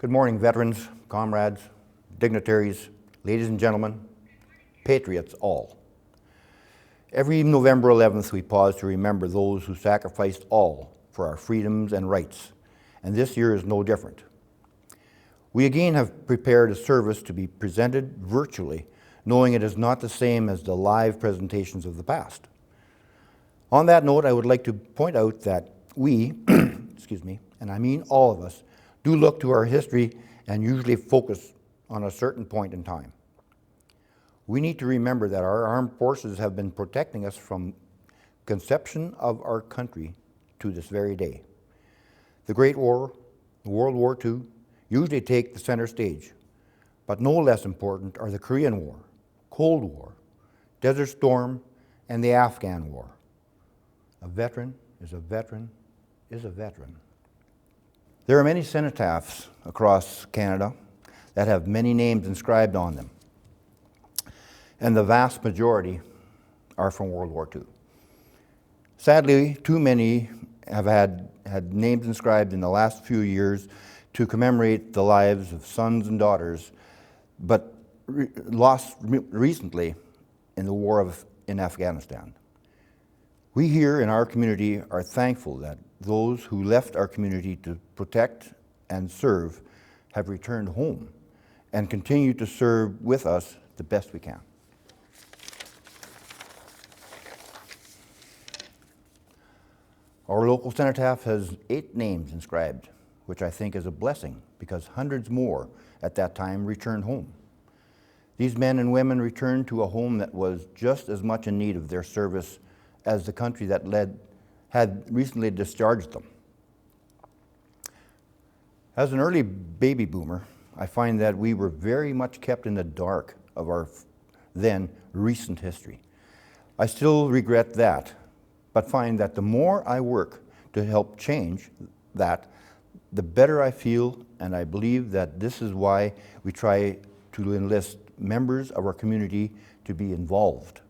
Good morning, veterans, comrades, dignitaries, ladies and gentlemen, patriots all. Every November 11th, we pause to remember those who sacrificed all for our freedoms and rights, and this year is no different. We again have prepared a service to be presented virtually, knowing it is not the same as the live presentations of the past. On that note, I would like to point out that we, excuse me, and I mean all of us, do look to our history and usually focus on a certain point in time. We need to remember that our armed forces have been protecting us from conception of our country to this very day. The Great War, World War II, usually take the center stage, but no less important are the Korean War, Cold War, Desert Storm, and the Afghan War. A veteran is a veteran is a veteran. There are many cenotaphs across Canada that have many names inscribed on them, and the vast majority are from World War II. Sadly, too many have had names inscribed in the last few years to commemorate the lives of sons and daughters, but lost recently in the war in Afghanistan. We here in our community are thankful that those who left our community to protect and serve have returned home and continue to serve with us the best we can. Our local cenotaph has 8 names inscribed, which I think is a blessing because hundreds more at that time returned home. These men and women returned to a home that was just as much in need of their service as the country that had recently discharged them. As an early baby boomer, I find that we were very much kept in the dark of our then recent history. I still regret that, but find that the more I work to help change that, the better I feel, and I believe that this is why we try to enlist members of our community to be involved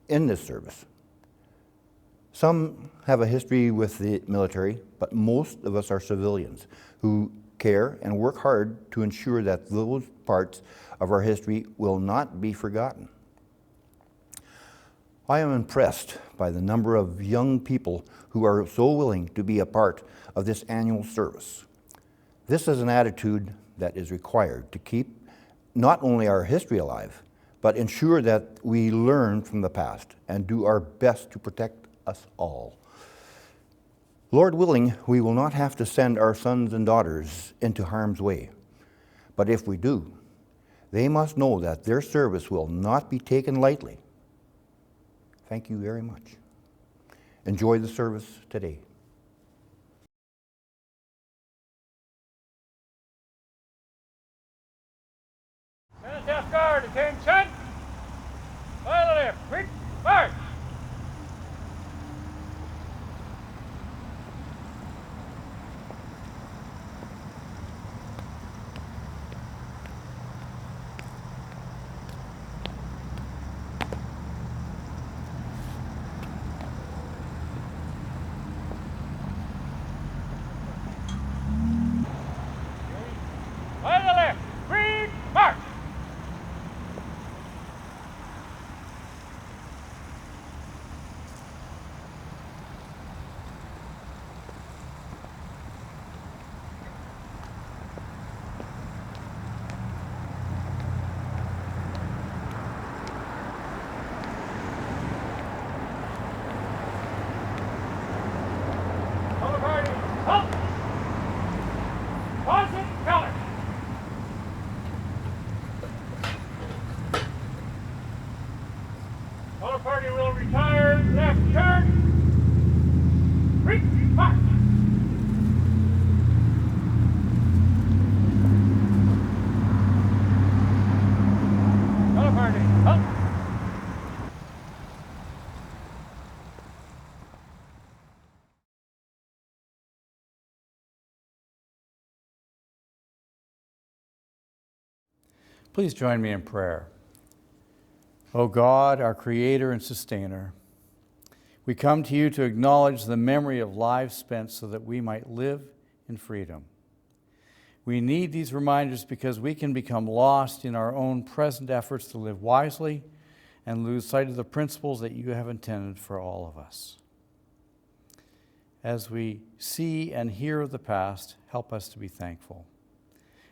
in this service. Some have a history with the military, but most of us are civilians who care and work hard to ensure that those parts of our history will not be forgotten. I am impressed by the number of young people who are so willing to be a part of this annual service. This is an attitude that is required to keep not only our history alive, but ensure that we learn from the past and do our best to protect us all. Lord willing, we will not have to send our sons and daughters into harm's way. But if we do, they must know that their service will not be taken lightly. Thank you very much. Enjoy the service today. Cenotaph Guard, attention! File left, quick, march! File left, quick, march! Color party, halt! Positive color! Color party will retire, left turn, quick, march! Color party, halt! Please join me in prayer. O God, our Creator and Sustainer, we come to you to acknowledge the memory of lives spent so that we might live in freedom. We need these reminders because we can become lost in our own present efforts to live wisely and lose sight of the principles that you have intended for all of us. As we see and hear of the past, help us to be thankful.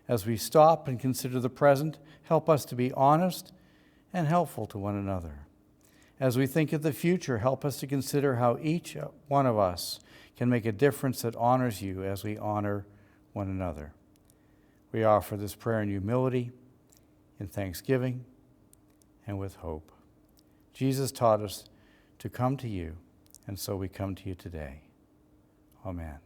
As we stop and consider the present, help us to be honest and helpful to one another. As we think of the future, help us to consider how each one of us can make a difference that honors you as we honor one another. We offer this prayer in humility, in thanksgiving, and with hope. Jesus taught us to come to you, and so we come to you today. Amen.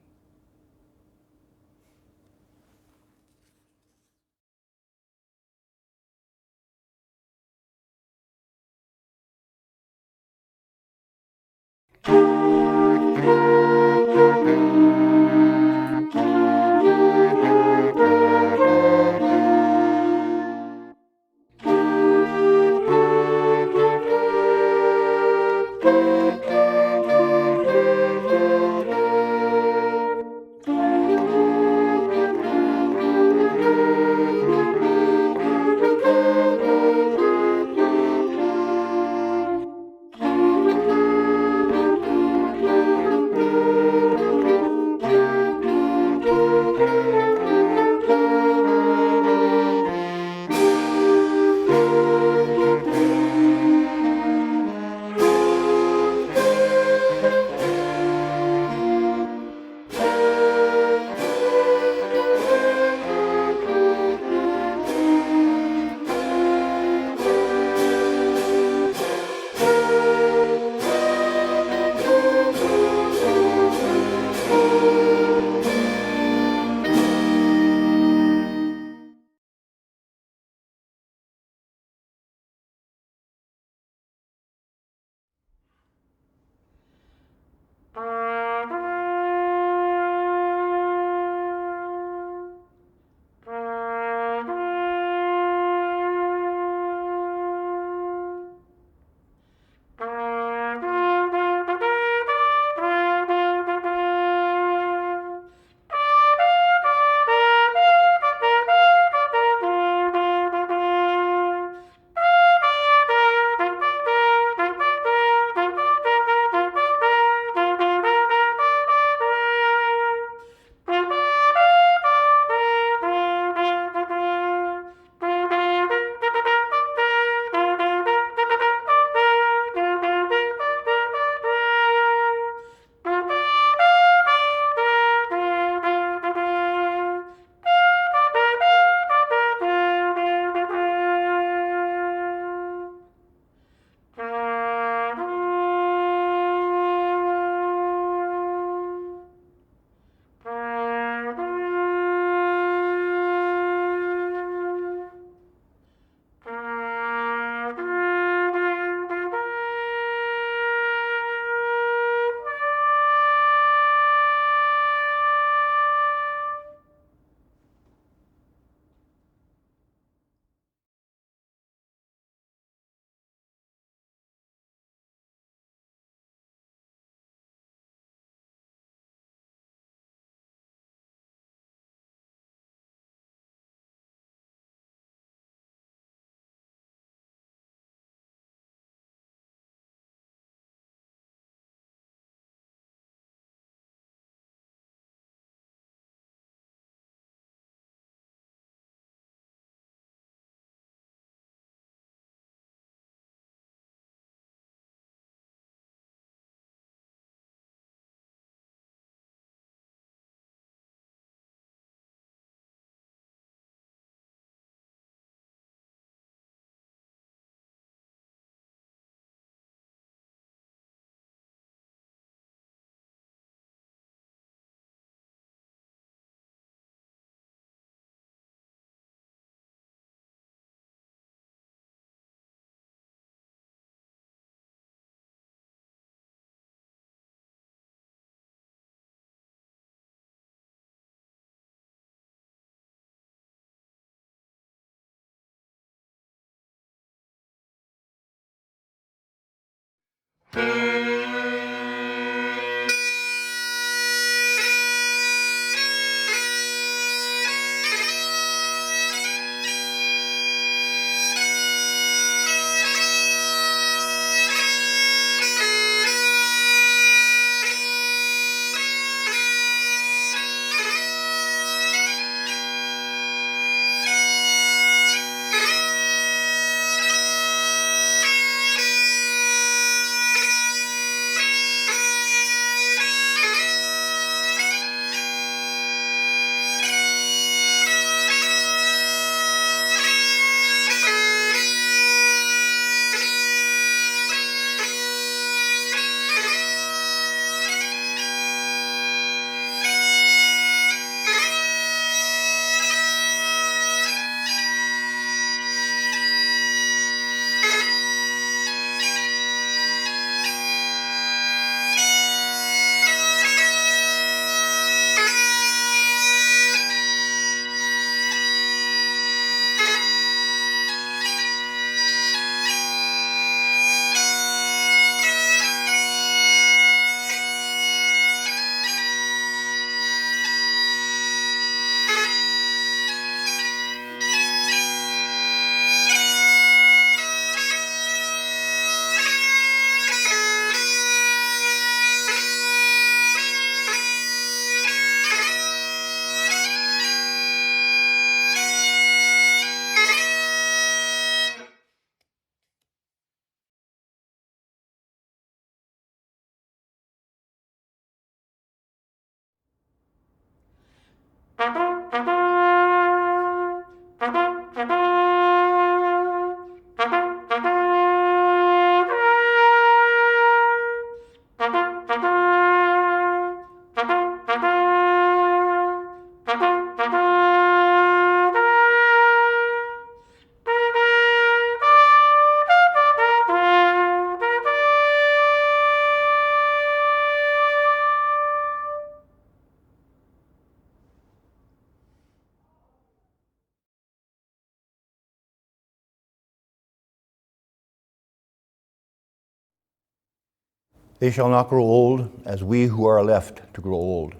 They shall not grow old as we who are left to grow old.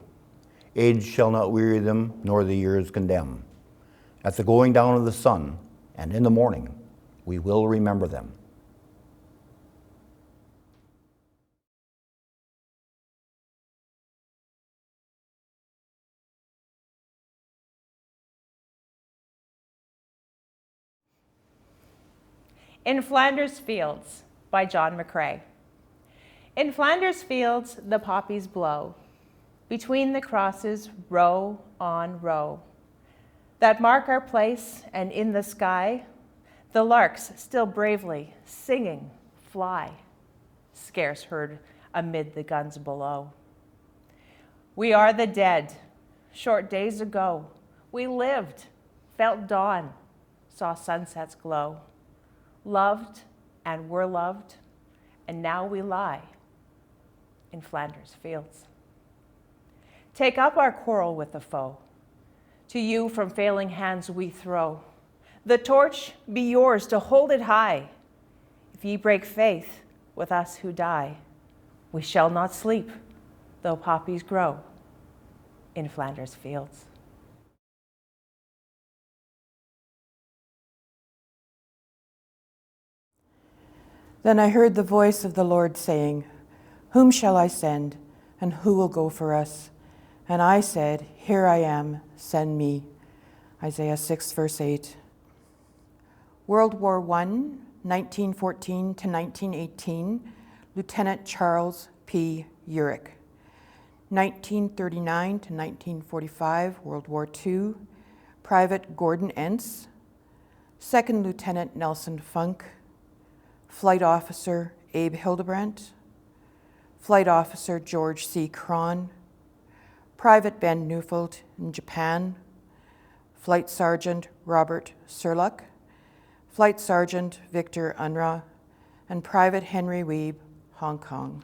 Age shall not weary them, nor the years condemn. At the going down of the sun, and in the morning, we will remember them. In Flanders Fields by John McCrae. In Flanders Fields the poppies blow, between the crosses row on row, that mark our place, and in the sky the larks still bravely singing fly, scarce heard amid the guns below. We are the dead, short days ago we lived, felt dawn, saw sunsets glow, loved and were loved, and now we lie in Flanders Fields. Take up our quarrel with the foe. To you from failing hands we throw. The torch be yours to hold it high. If ye break faith with us who die, we shall not sleep, though poppies grow in Flanders Fields. Then I heard the voice of the Lord saying, "Whom shall I send, and who will go for us?" And I said, "Here I am, send me." Isaiah 6, verse 8. World War I, 1914 to 1918, Lieutenant Charles P. Urich. 1939 to 1945, World War II, Private Gordon Entz. Second Lieutenant Nelson Funk. Flight Officer Abe Hildebrandt, Flight Officer George C. Cron, Private Ben Neufeld in Japan, Flight Sergeant Robert Serluck, Flight Sergeant Victor Unruh, and Private Henry Weeb, Hong Kong.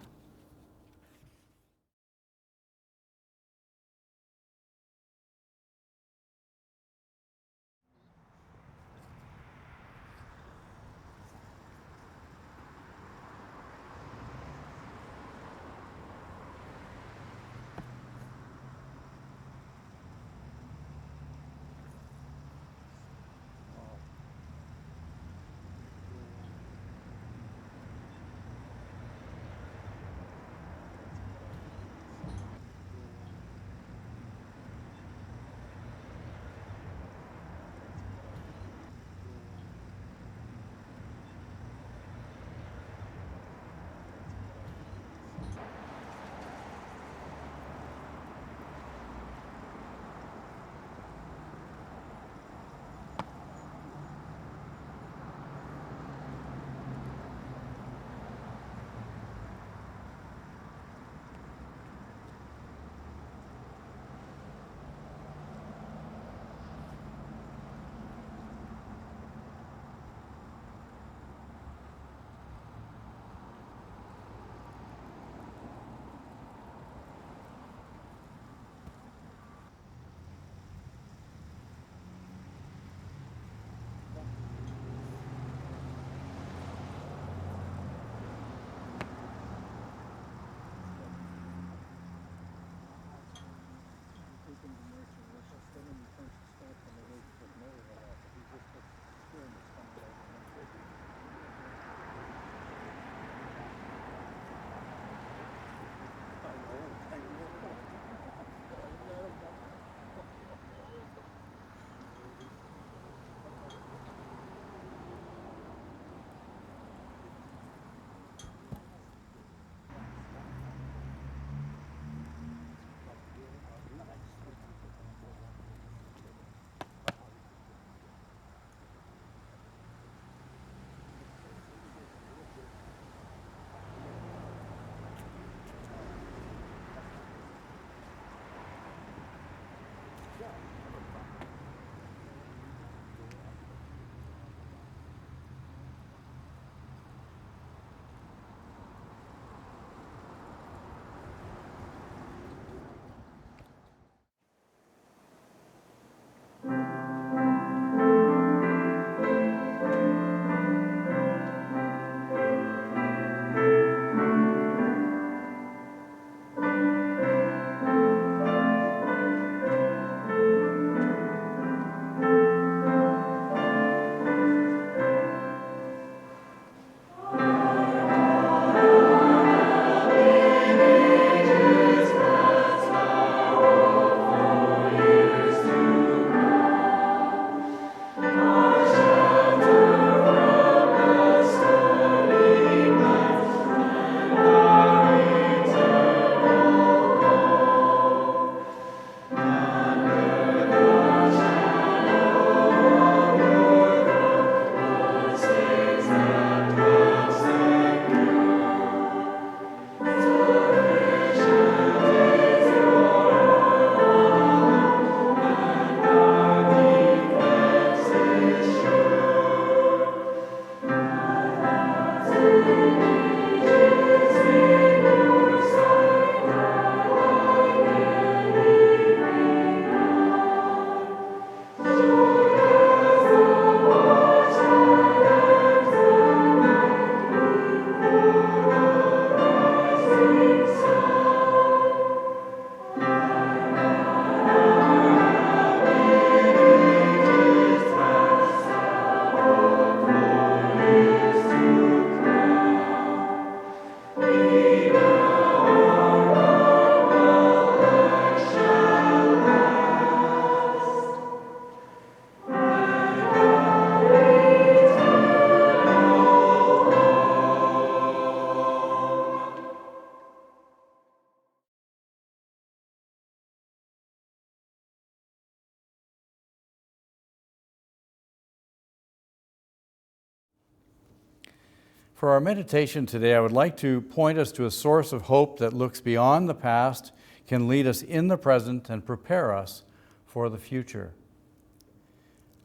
For our meditation today, I would like to point us to a source of hope that looks beyond the past, can lead us in the present, and prepare us for the future.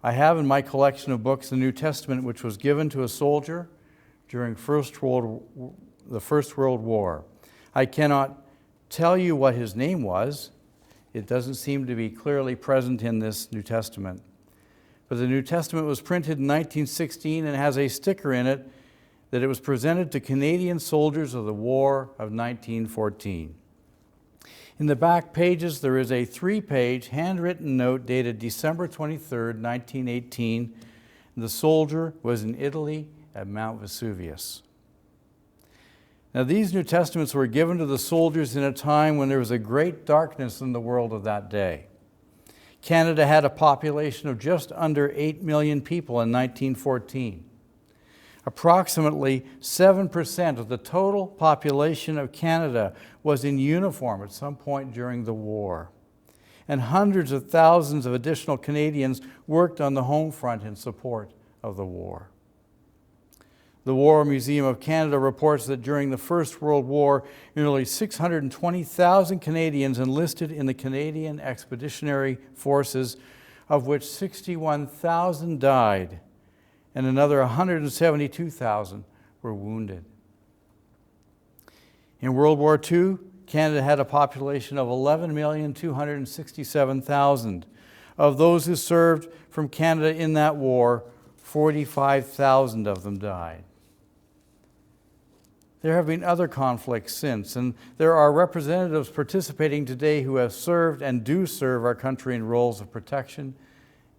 I have in my collection of books the New Testament, which was given to a soldier during the First World War. I cannot tell you what his name was. It doesn't seem to be clearly present in this New Testament. But the New Testament was printed in 1916 and has a sticker in it that it was presented to Canadian soldiers of the War of 1914. In the back pages, there is a 3-page handwritten note dated December 23, 1918. The soldier was in Italy at Mount Vesuvius. Now, these New Testaments were given to the soldiers in a time when there was a great darkness in the world of that day. Canada had a population of just under 8 million people in 1914. Approximately 7% of the total population of Canada was in uniform at some point during the war. And hundreds of thousands of additional Canadians worked on the home front in support of the war. The War Museum of Canada reports that during the First World War, nearly 620,000 Canadians enlisted in the Canadian Expeditionary Forces, of which 61,000 died, and another 172,000 were wounded. In World War II, Canada had a population of 11,267,000. Of those who served from Canada in that war, 45,000 of them died. There have been other conflicts since, and there are representatives participating today who have served and do serve our country in roles of protection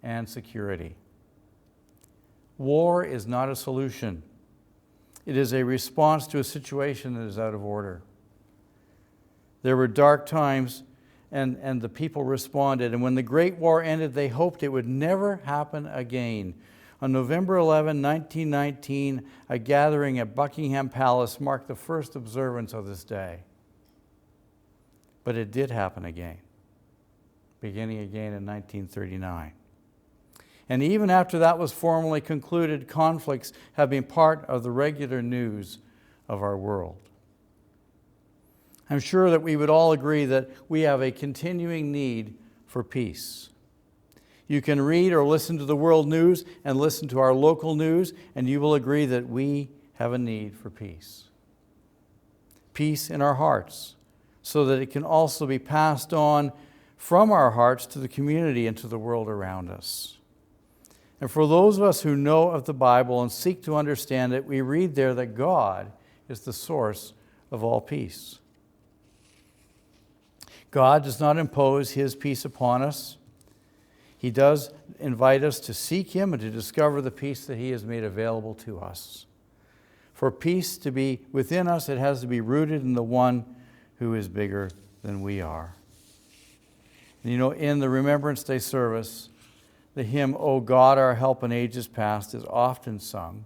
and security. War is not a solution. It is a response to a situation that is out of order. There were dark times, and the people responded. And when the Great War ended, they hoped it would never happen again. On November 11, 1919, a gathering at Buckingham Palace marked the first observance of this day. But it did happen again, beginning again in 1939. And even after that was formally concluded, conflicts have been part of the regular news of our world. I'm sure that we would all agree that we have a continuing need for peace. You can read or listen to the world news and listen to our local news, and you will agree that we have a need for peace. Peace in our hearts, so that it can also be passed on from our hearts to the community and to the world around us. And for those of us who know of the Bible and seek to understand it, we read there that God is the source of all peace. God does not impose His peace upon us. He does invite us to seek Him and to discover the peace that He has made available to us. For peace to be within us, it has to be rooted in the one who is bigger than we are. And you know, in the Remembrance Day service, the hymn, O God, Our Help in Ages Past, is often sung.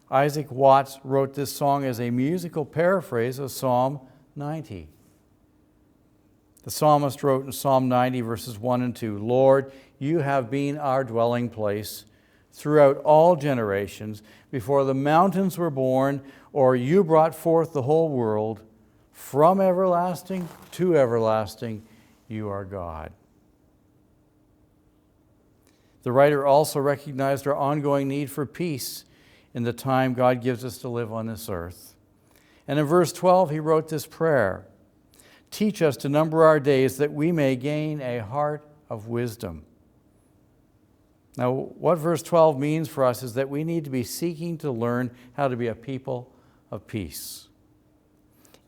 Isaac Watts wrote this song as a musical paraphrase of Psalm 90. The psalmist wrote in Psalm 90, verses 1 and 2, Lord, you have been our dwelling place throughout all generations, before the mountains were born, or you brought forth the whole world. From everlasting to everlasting, you are God. The writer also recognized our ongoing need for peace in the time God gives us to live on this earth. And in verse 12, he wrote this prayer, teach us to number our days that we may gain a heart of wisdom. Now, what verse 12 means for us is that we need to be seeking to learn how to be a people of peace,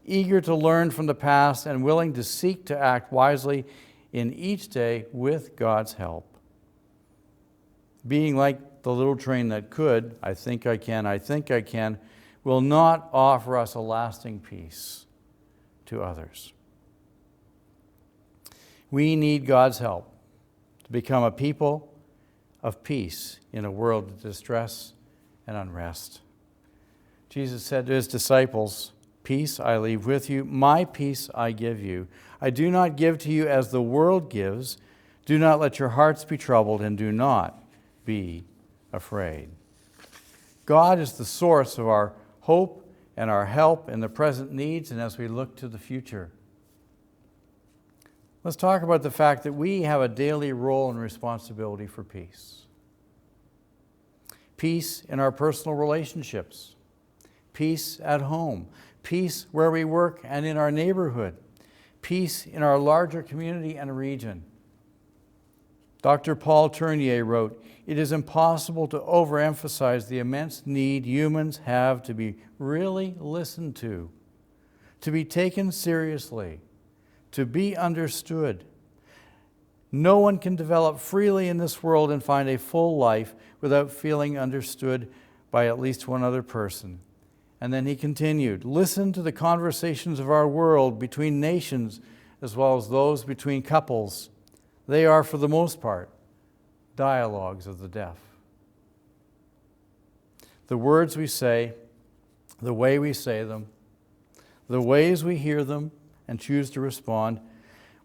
eager to learn from the past and willing to seek to act wisely in each day with God's help. Being like the little train that could, I think I can, will not offer us a lasting peace to others. We need God's help to become a people of peace in a world of distress and unrest. Jesus said to his disciples, peace I leave with you, my peace I give you. I do not give to you as the world gives. Do not let your hearts be troubled, and do not be afraid. God is the source of our hope and our help in the present needs and as we look to the future. Let's talk about the fact that we have a daily role and responsibility for peace. Peace in our personal relationships, peace at home, peace where we work and in our neighborhood, peace in our larger community and region. Dr. Paul Tournier wrote, "It is impossible to overemphasize the immense need humans have to be really listened to be taken seriously, to be understood. No one can develop freely in this world and find a full life without feeling understood by at least one other person." And then he continued, "Listen to the conversations of our world between nations as well as those between couples. They are, for the most part, dialogues of the deaf." The words we say, the way we say them, the ways we hear them and choose to respond,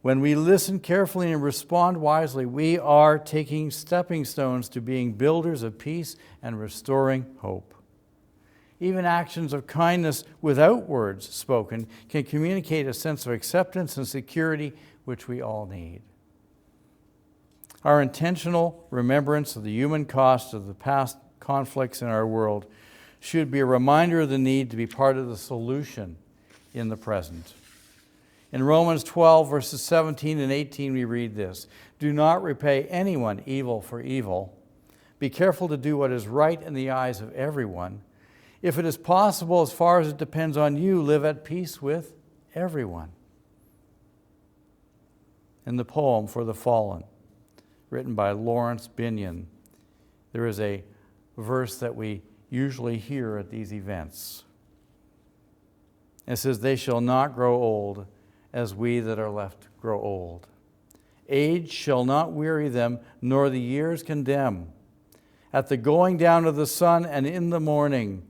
when we listen carefully and respond wisely, we are taking stepping stones to being builders of peace and restoring hope. Even actions of kindness without words spoken can communicate a sense of acceptance and security which we all need. Our intentional remembrance of the human cost of the past conflicts in our world should be a reminder of the need to be part of the solution in the present. In Romans 12, verses 17 and 18, we read this: "Do not repay anyone evil for evil. Be careful to do what is right in the eyes of everyone. If it is possible, as far as it depends on you, live at peace with everyone." In the poem For the Fallen, written by Lawrence Binion, there is a verse that we usually hear at these events. It says, "They shall not grow old as we that are left grow old. Age shall not weary them, nor the years condemn. At the going down of the sun and in the morning,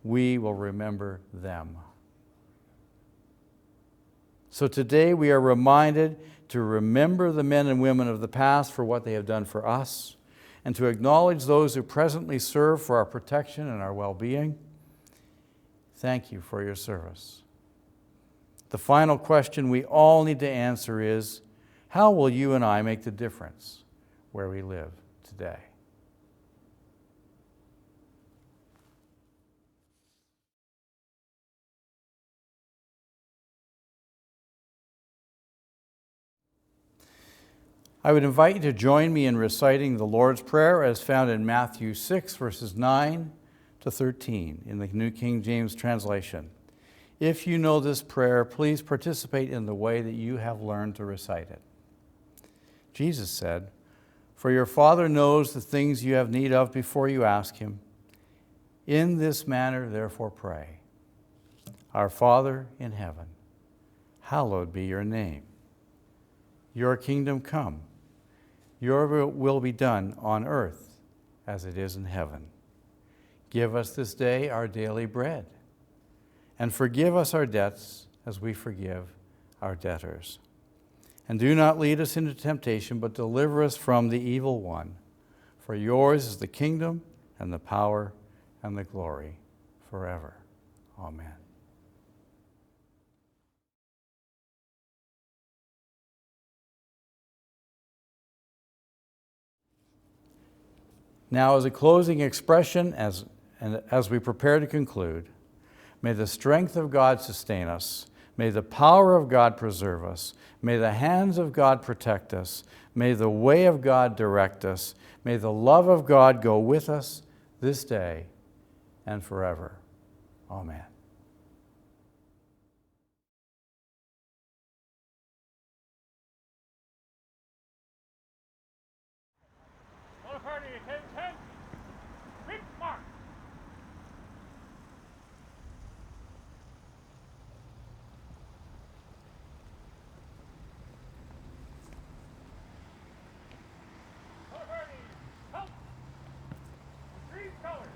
we will remember them." So today we are reminded to remember the men and women of the past for what they have done for us, and to acknowledge those who presently serve for our protection and our well-being. Thank you for your service. The final question we all need to answer is, how will you and I make the difference where we live today? I would invite you to join me in reciting the Lord's Prayer as found in Matthew 6, verses 9 to 13 in the New King James translation. If you know this prayer, please participate in the way that you have learned to recite it. Jesus said, "For your Father knows the things you have need of before you ask Him. In this manner, therefore, pray. Our Father in heaven, hallowed be your name. Your kingdom come. Your will be done on earth as it is in heaven. Give us this day our daily bread, and forgive us our debts as we forgive our debtors. And do not lead us into temptation, but deliver us from the evil one. For yours is the kingdom and the power and the glory forever. Amen." Now, as a closing expression, as we prepare to conclude, may the strength of God sustain us. May the power of God preserve us. May the hands of God protect us. May the way of God direct us. May the love of God go with us this day and forever. Amen. All party, attention. Quick mark. All party, help. Green color.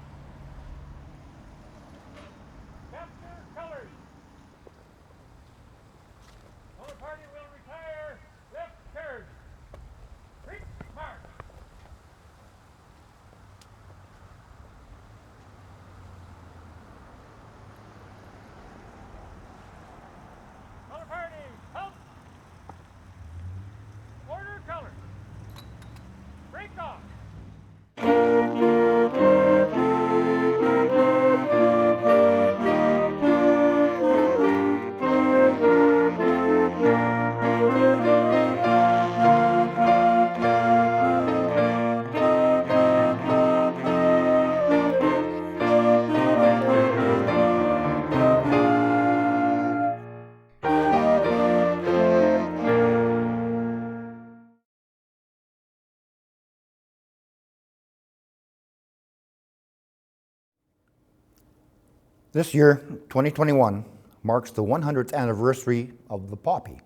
This year, 2021, marks the 100th anniversary of the poppy.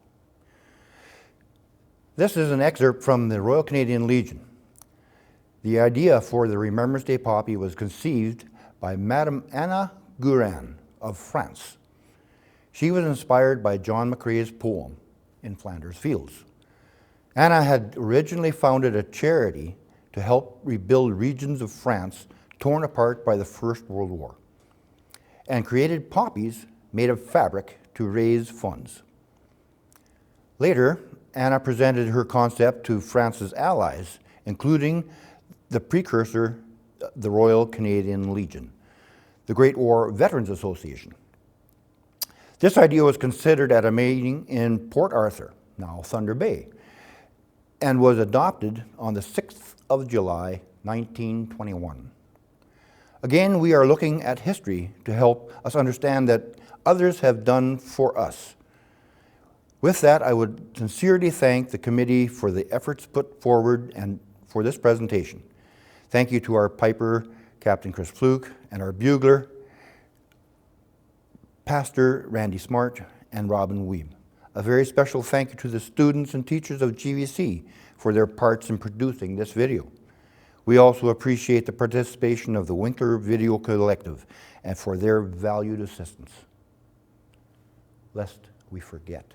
This is an excerpt from the Royal Canadian Legion. The idea for the Remembrance Day poppy was conceived by Madame Anna Guerin of France. She was inspired by John McCrae's poem, In Flanders Fields. Anna had originally founded a charity to help rebuild regions of France torn apart by the First World War, and created poppies made of fabric to raise funds. Later, Anna presented her concept to France's allies, including the precursor, the Royal Canadian Legion, the Great War Veterans Association. This idea was considered at a meeting in Port Arthur, now Thunder Bay, and was adopted on the 6th of July, 1921. Again, we are looking at history to help us understand that others have done for us. With that, I would sincerely thank the committee for the efforts put forward and for this presentation. Thank you to our piper, Captain Chris Fluke, and our bugler, Pastor Randy Smart and Robin Weeb. A very special thank you to the students and teachers of GVC for their parts in producing this video. We also appreciate the participation of the Winkler Video Collective and for their valued assistance. Lest we forget.